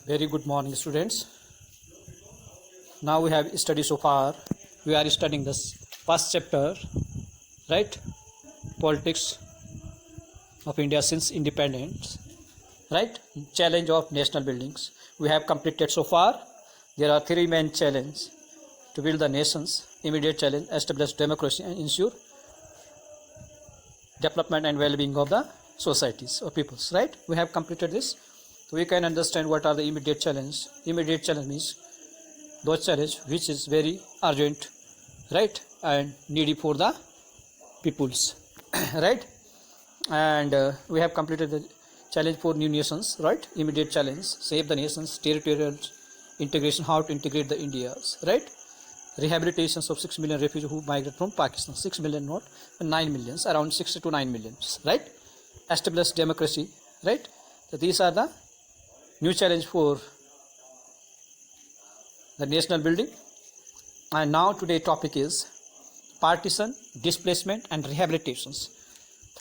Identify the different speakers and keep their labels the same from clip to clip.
Speaker 1: Very good morning, students. Now we have studied so far. We are studying this first chapter, right? Politics of India since independence, right? Challenge of national buildings. We have completed so far. There are three main challenges to build the nations. Immediate challenge: establish democracy and ensure development and well-being of the societies or peoples, right? We have completed this. So we can understand what are the immediate challenges. Immediate challenge means those challenge which is very urgent, right, and needy for the peoples, right? And we have completed the challenge for new nations, right? Immediate challenge: save the nations, territorial integration, how to integrate the Indias, right? Rehabilitation of 6 million refugees who migrate from Pakistan. 6 million, not 9 millions, around 6 to 9 millions, right? Establish democracy, right? So these are the new challenge for the national building. And now today topic is partition, displacement and rehabilitations.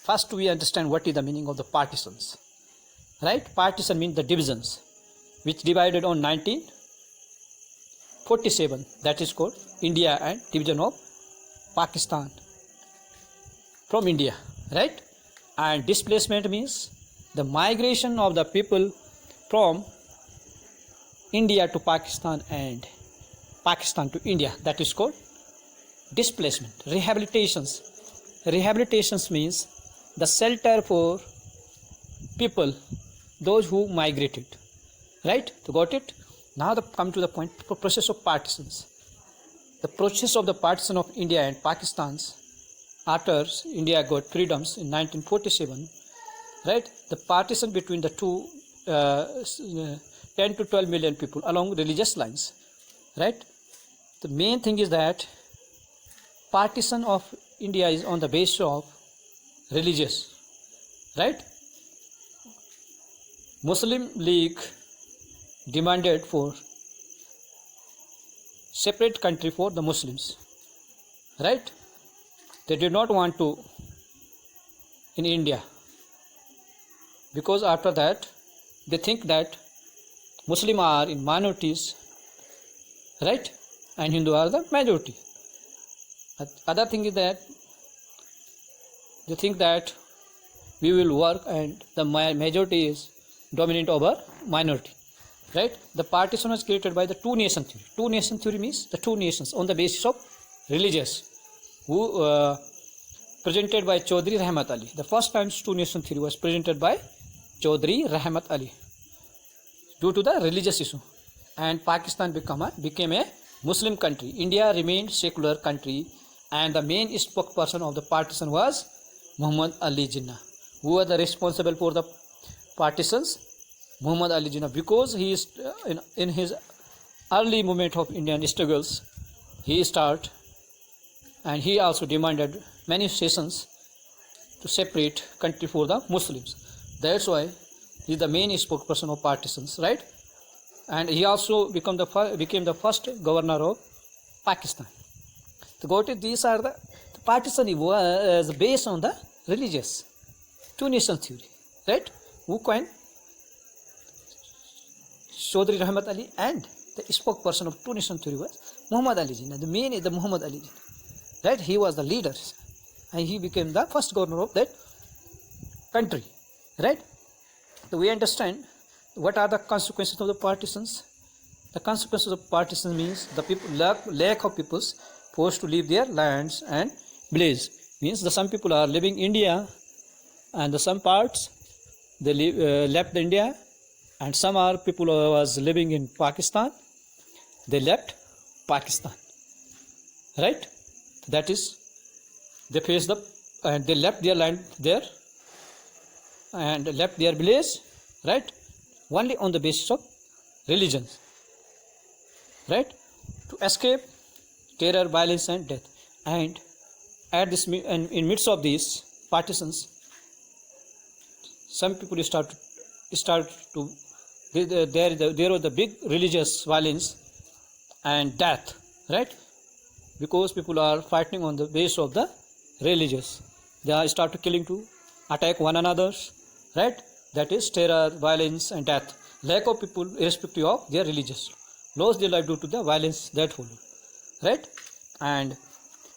Speaker 1: First we understand what is the meaning of the partitions, right? Partition means the divisions which divided on 1947, that is called India, and division of Pakistan from India, right? And displacement means the migration of the people from India to Pakistan and Pakistan to India, that is called displacement. Rehabilitations means the shelter for people, those who migrated, right? So got it? Now come to the point, process of partitions. The process of the partition of India and Pakistan's after India got freedoms in 1947, right? The partition between the two 10 to 12 million people along religious lines, right? The main thing is that partition of India is on the basis of religious, right? Muslim League demanded for separate country for the Muslims, right? They did not want to in India, because after that they think that Muslim are in minorities, right, and Hindu are the majority. Other thing is that they think that we will work and the majority is dominant over minority, right? The partition was created by the two nation theory. Two nation theory means the two nations on the basis of religious, who presented by Chaudhry Rahmat Ali. The first time two nation theory was presented by Chaudhry Rahmat Ali due to the religious issue, and Pakistan became a Muslim country. India remained secular country, and the main spokesperson of the partition was Muhammad Ali Jinnah. Who was the responsible for the partitions? Muhammad Ali Jinnah, because he is in his early moment of Indian struggles, he started, and he also demanded many sessions to separate country for the Muslims. That's why he is the main spokesperson of partitions, right? And he also became the first governor of Pakistan. So got it? These are the partition was based on the religious two nation theory, right? Who coined? Chaudhry Rahmat Ali, and the spokesperson of two nation theory was Muhammad Ali Jinnah. The main is the Muhammad Ali Jinnah, right? He was the leader, and he became the first governor of that country, right? So we understand what are the consequences of the partitions. The consequences of partition means the people lack of peoples forced to leave their lands and village. Means the some people are living India, and the some parts they left India, and some are people who was living in Pakistan, they left Pakistan, right? That is, they faced and they left their land there and left their village, right, only on the basis of religion, right, to escape terror, violence and death. And at this, in midst of these partitions, some people start to there was the big religious violence and death, right, because people are fighting on the basis of the religious. They are start to killing to attack one another, right? that is terror, violence and death. Lack of people, irrespective of their religious, lost their life due to the violence that followed. Right? And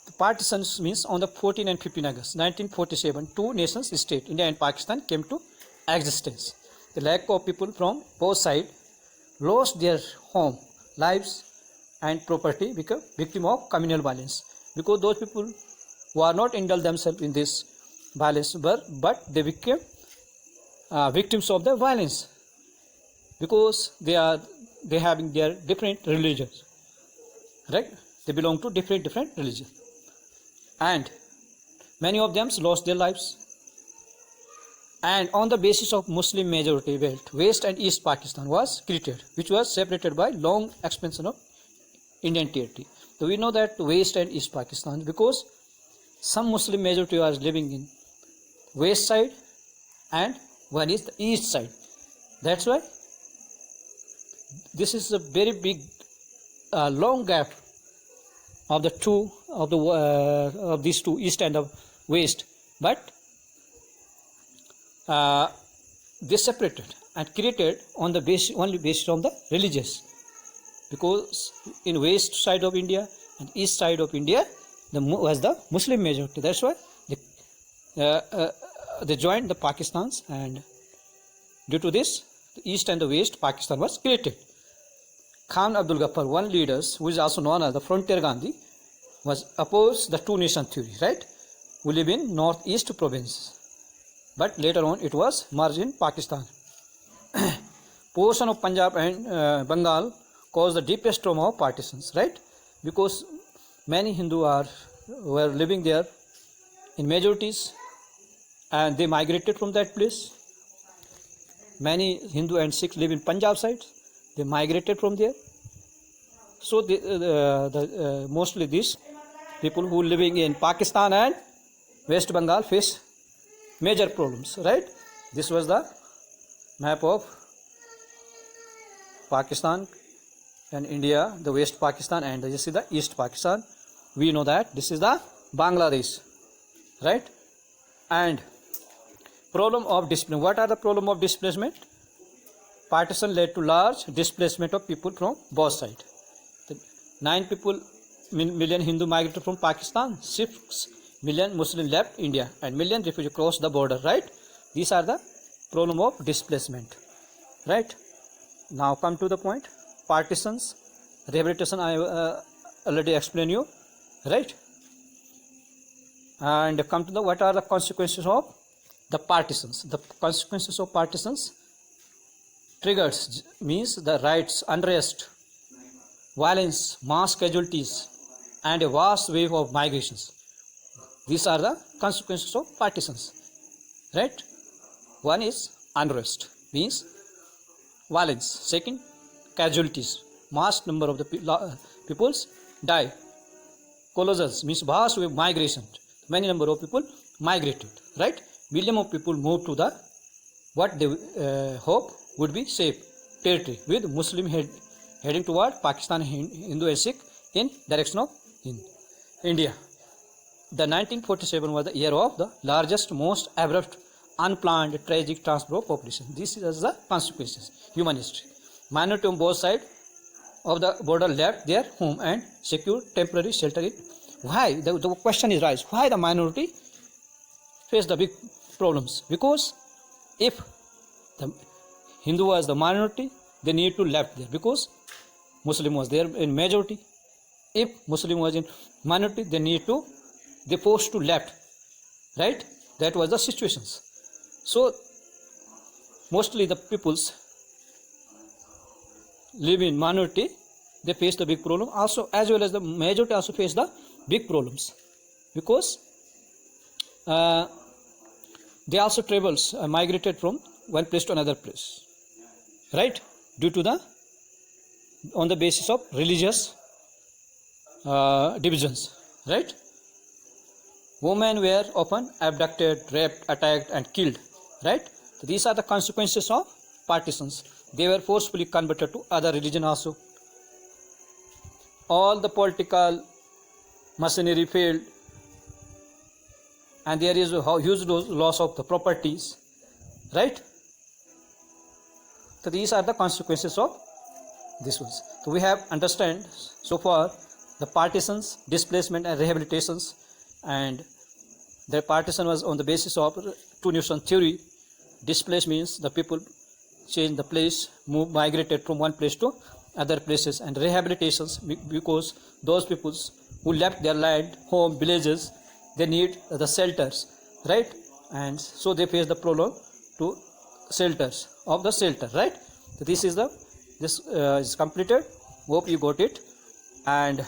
Speaker 1: the partitions means on the 14 and 15 August 1947, two nations state, India and Pakistan, came to existence. The lack of people from both sides lost their home, lives and property, become victim of communal violence, because those people who are not indulged themselves in this violence, but they became victims of the violence, because they having their different religions, right? They belong to different religions, and many of them lost their lives. And on the basis of Muslim majority belt, West and East Pakistan was created, which was separated by long expansion of Indian territory. So we know that West and East Pakistan, because some Muslim majority was living in west side and one is the east side. That's why this is a very big long gap of the two of these two, east and the west, but they separated and created on the basis only based on the religious, because in west side of India and east side of India was the Muslim majority. That's why they joined the Pakistans, and due to this, the east and the west Pakistan was created. Khan Abdul Ghaffar, one leader who is also known as the Frontier Gandhi, was opposed the two nation theory, right? We live in northeast province, but later on it was merged in Pakistan. Portion of Punjab and Bengal caused the deepest trauma of partitions, right? Because many Hindu were living there in majorities, and they migrated from that place. Many Hindu and Sikhs live in Punjab side. They migrated from there. So mostly these people who living in Pakistan and West Bengal face major problems, right? This was the map of Pakistan and India, the West Pakistan, and this is the East Pakistan. We know that this is the Bangladesh, right? And problem of displacement. What are the problem of displacement? Partition led to large displacement of people from both sides. 9 million Hindu migrated from Pakistan, 6 million Muslim left India, and million refugees crossed the border, right? These are the problem of displacement, right? Now come to the point. Partitions, rehabilitation, I already explained you, right? And come to the what are the consequences of the partitions. The consequences of partitions: triggers means the riots, unrest, violence, mass casualties, and a vast wave of migrations. These are the consequences of partitions, right? One is unrest, means violence. Second, casualties, mass number of the peoples die. Colossus means vast wave migration, many number of people migrated, right? Million of people moved to the what they hope would be safe territory, with Muslim heading toward Pakistan, Hindu and Sikh in direction of India. The 1947 was the year of the largest, most abrupt, unplanned, tragic transfer of population. This is the consequences, human history. Minority on both sides of the border left their home and secured temporary shelter. Why? The question is raised. Why the minority face the big problems? Because if the Hindu was the minority, they need to left there, because Muslim was there in majority. If Muslim was in minority, they forced to left, right? That was the situations. So mostly the peoples live in minority, they face the big problem also, as well as the majority also face the big problems, because they also travels migrated from one place to another place, right? Due to the on the basis of religious divisions, right? Women were often abducted, raped, attacked and killed, right? So these are the consequences of partitions. They were forcefully converted to other religion also. All the political machinery failed, and there is a huge loss of the properties, right? So these are the consequences of this ones. So we have understand so far the partitions, displacement and rehabilitations, and the partition was on the basis of two Newton theory. Displaced means the people change the place, migrated from one place to other places, and rehabilitations because those peoples who left their land, home, villages, they need the shelters, right? And so they face the problem to shelters of the shelter, right? So this is completed. Hope you got it. And